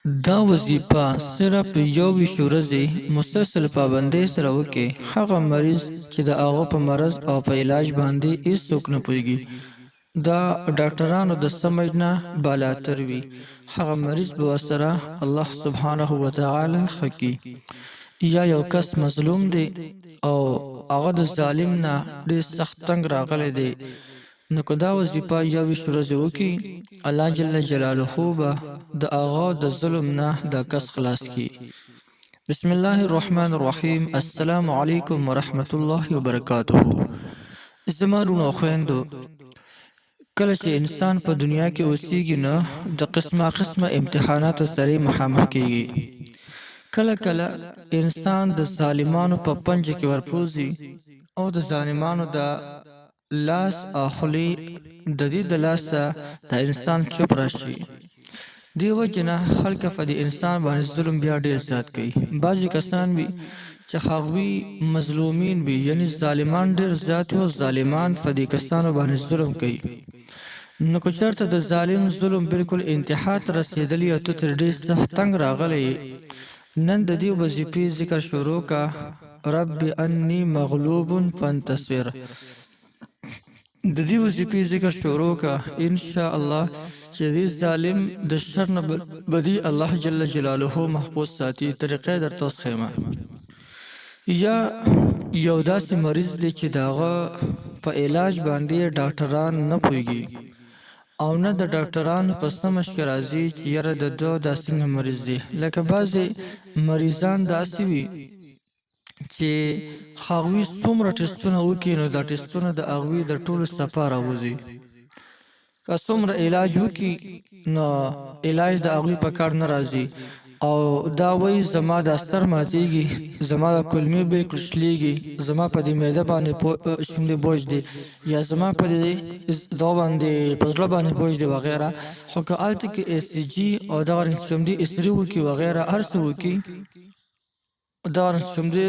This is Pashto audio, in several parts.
دا وظیفه صرف یو ویشت ورځې مسلسل پابندۍ سره وکړي. هغه مریض چې د هغه په مرض او په علاج باندې هیڅوک نه پوهېږي، دا ډاکټرانو د سمج نه بالاتر وي، هغه مریض به ورسره الله سبحانه وتعالی ښه کړي. یا یو کس مظلوم دی او هغه د ظالم نه ډېر سخت تنګ راغلی دی، نو که دا وظیفه یو ویشت ورځې وکړي، الله جل جلاله به د هغه د ظلم نه دا کس خلاص کړي. بسم الله الرحمن الرحیم. السلام علیکم ورحمت الله وبرکاته. زما وروڼو او خویندو، کله چې انسان په دنیا کې اوسېږي نو د قسمه امتحاناتو سره مخامخ کېږي. کله کله انسان د ظالمانو په پنجه کې ورپوځي او د ظالمانو د لاس او خولې د دې د لاسه د انسان چوپ راشي. دې وجې نه خلک په دې انسان باندې ظلم بیا ډېر زیات کوي. بعضې کسان وي چې هغوی مظلومین وي، یعنی ظالمان ډېر زیات وي او ظالمان په دې کسانو باندې ظلم کوي. نو که چېرته د ظالم ظلم بالکل انتها ته رسېدلی او ته ترې ډېر سخت تنګ راغلی یې، نن د دې وظیفې ذکر شروع که. رب انی مغلوب فانتصر. د دې وظیفې ذکر شروع که انشاء الله چې دې ظالم د شر نه به دې الله جل جلاله محفوظ ساتي. طریقه یې درته اوس ښیم. یا یو داسې مریض دی چې د هغه په علاج باندې ډاکټران نه پوهېږي او نه د ډاکټرانو په سمج کې راځي چې یاره د ده دا څنګه مریض دی. لکه بعضې مریضان داسې وي چې هغوی څومره ټسټونه وکړي نو دا ټسټونه د هغوی د ټولو صفا راوځي. که څومره علاج وکړي نو علاج د هغوی په کار نه راځي او دا وایي زما دا سر ماتېږي، زما د کولمې بالکل شلېږي، زما په دې معده باندې شونډې بوج دی، یا زما په دې دا باندې په زړه باندې بوج دی وغیره. خو که هلته کې ECG او دغه رنګ چې کوم دي اسري وکړي وغیره هر څه وکړي، دا کوم دي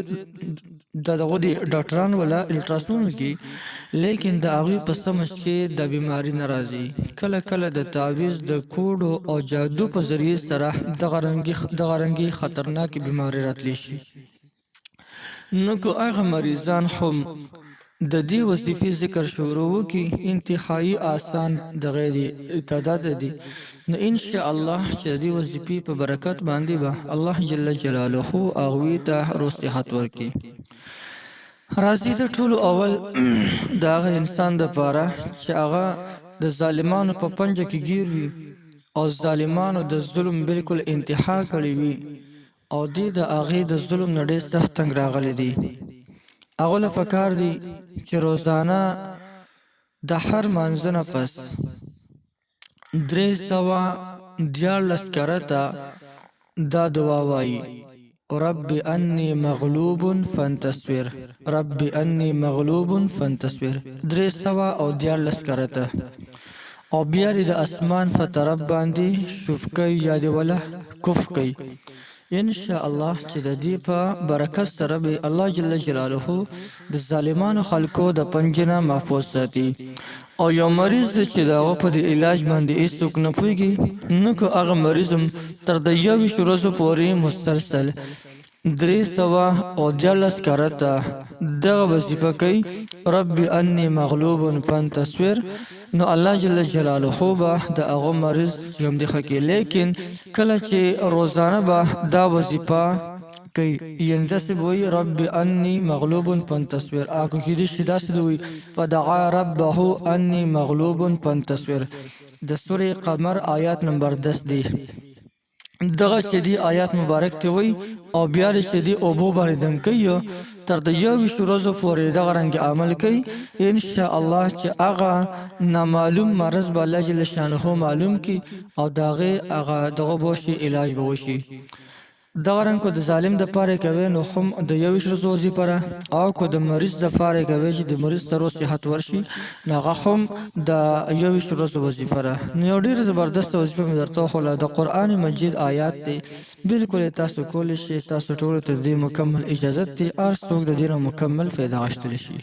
د دغه د ډاکټران ولا الټراساونډ وکړي، لیکن د هغوی په سمج کې د بیماري نه راځي. کله کله د تعویض د کوډو او جادو په ذریعې سره دغه رنګي خطرناکې بیماري راتلی شي. نو که هغه مریضان هم د دې وظیفې ذکر شروع وکړي، انتهایی آسان دغه دی تعداد دی، نو انشاء الله چې د دې وظیفې په برکت باندې به الله جل جلاله هغوی ته روغ صحت ورکړي. راځي د ټولو اول د هغه انسان دپاره چې هغه د ظالمانو په پنجه کې ګیر وي او ظالمانو د ظلم بالکل انتها کړې وي او دې د هغې د ظلم نه ډېر سخت تنګ راغلی دی. هغه له پکار دی چې روزانه د هر مانځه نه پس 314 کرته دا دعا وایي: رب انی مغلوب فانتصر، رب انی مغلوب فانتصر 314 کرته. او بیا د اسمان په طرف باندې شوف کوي یا د وله کف کوي. انشاء الله چې د دې په برکت سره به الله جل جلاله د ظالمانو خلکو د پنجې نه محفوظ ساتي. او یو مریض دی چې د هغه په د علاج باندې هېڅوک نه پوهېږي، نو که هغه مریض هم تر د 21 ورځو پورې مسلسل 314 کرته دغه وظیفه کوي: رب انی مغلوب فانتصر، نو الله جل جلاله به د هغه مریض چې هم دی ښه کوي. لیکن کله چې روزانه به دا وظیفه کوي، یعنې داسې به وایي رب انی مغلوب فانتصر، اکو کېدای شي داسې به وایي فدعا ربه انی مغلوب فانتصر. د سورې قمر آیات نمبر 10 دی. دغه چې دی آیات مبارک ته وایي او بیا چې دی اوبو باندې دم کوي تر د 21 ورځو پورې دغه رنګ عمل کوي. انشاء الله چې هغه نامعلوم مرض به الله جل شانه معلوم کړي او د هغه دغه به وشي، علاج به وشي. دغه رنګ که د ظالم دپاره کوي نو هم د 21 ورځو وظیفه ده، او که د مریض دپاره کوي چې د مریض ته روغ صحت ورشي نو هغه هم د 21 ورځو وظیفه ده. نو یو ډېره زبردسته وظیفه مې درته وښوله. د قرآن مجید آیات دی، بالکل یې تاسو کولی شئ. تاسو ټولو ته د دې مکمل اجازت دی، هر څوک د دې نه مکمل فایده اخیستلی شي.